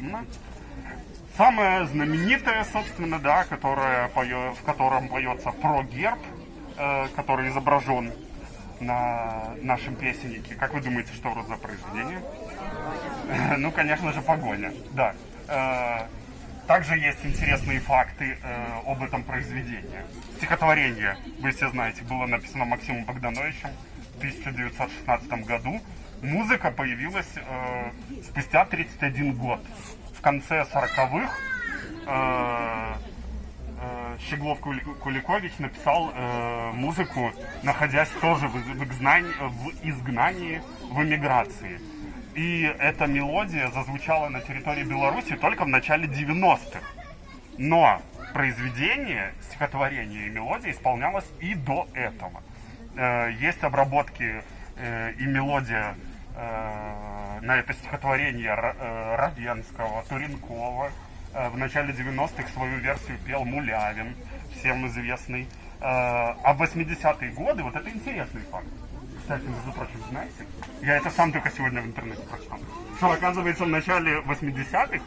гимна. Самое знаменитое, собственно, да, в котором поется про герб, который изображен на нашем песеннике. Как вы думаете, что за произведение? Ну, конечно же, «Погоня». Да. Также есть интересные факты об этом произведении. Стихотворение, вы все знаете, было написано Максимом Богдановичем в 1916 году. Музыка появилась спустя 31 год. В конце 40-х Щеглов-Куликович написал музыку, находясь тоже в изгнании, в эмиграции. И эта мелодия зазвучала на территории Беларуси только в начале 90-х. Но произведение, стихотворение и мелодия исполнялось и до этого. Есть обработки и мелодия на это стихотворение Равенского, Туренкова. В начале 90-х свою версию пел Мулявин, всем известный. А в 80-е годы, вот это интересный факт. Кстати, между прочим, знаете, я это сам только сегодня в интернете прочитал, что, оказывается, в начале 80-х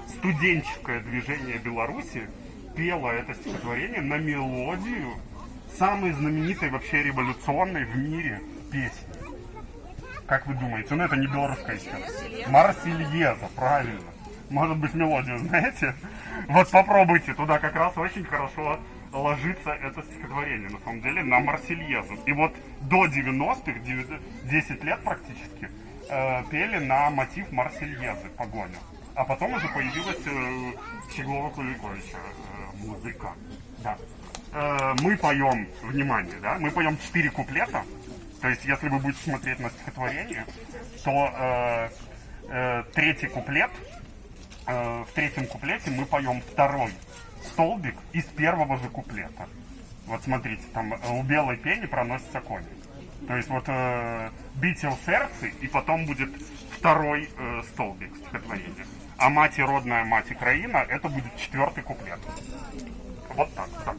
студенческое движение Беларуси пело это стихотворение на мелодию самой знаменитой, вообще революционной в мире песни. Как вы думаете? Ну, это не белорусская стихотворение. Марсельеза, правильно. Может быть, мелодию знаете? Вот попробуйте, туда как раз очень хорошо ложится это стихотворение, на самом деле, на Марсельезу. И вот до 90-х, 10 лет практически, пели на мотив Марсельезы «Погоня». А потом уже появилась Щеглова-Куликовича музыка. Да. Мы поем, внимание, да, мы поем 4 куплета. То есть, если вы будете смотреть на стихотворение, то третий куплет, в третьем куплете мы поем второй столбик из первого же куплета. Вот смотрите, там у белой пени проносится коник. То есть вот «Бите у сердце», и потом будет второй столбик стихотворения. А «Мать и родная, мать и краина» — это будет 4-й куплет. Вот так, да.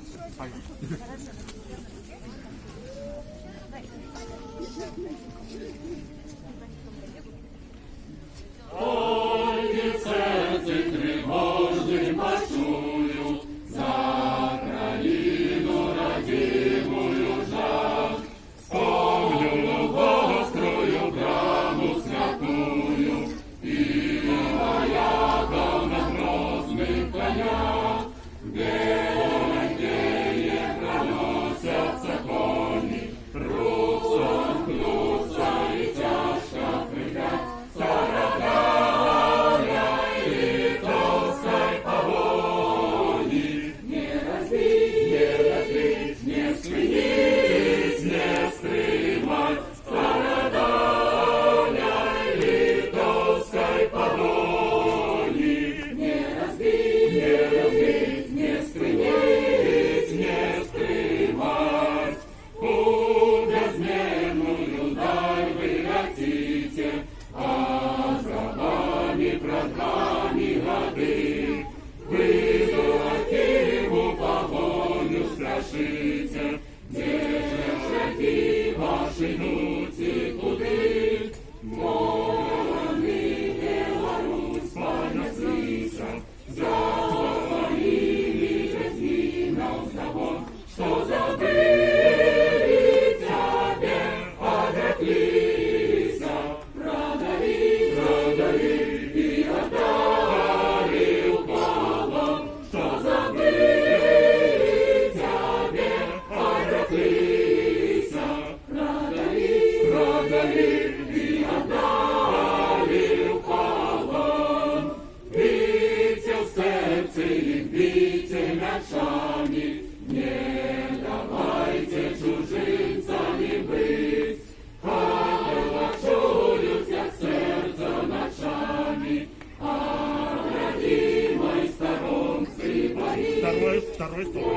Второй столбик.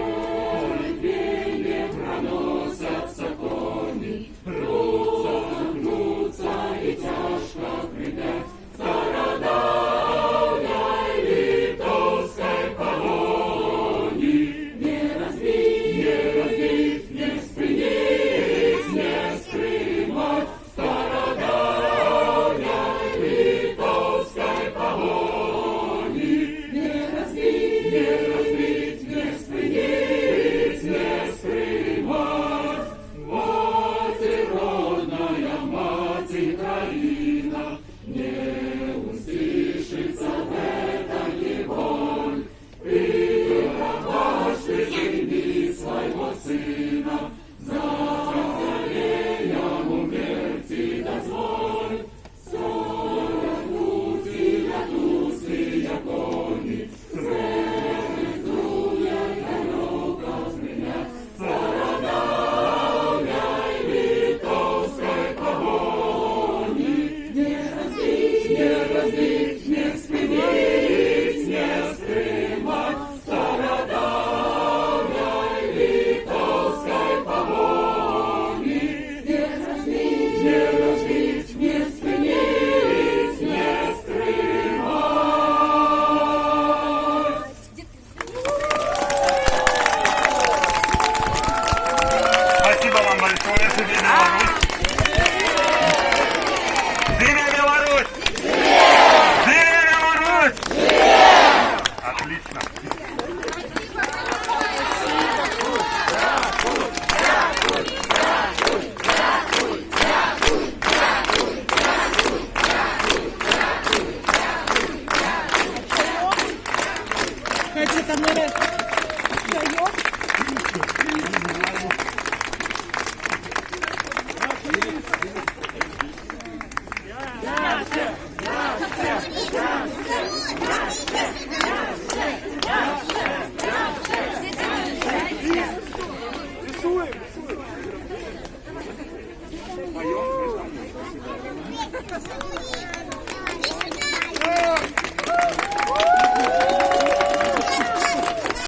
Стародавняя литовской погони. Там нарешті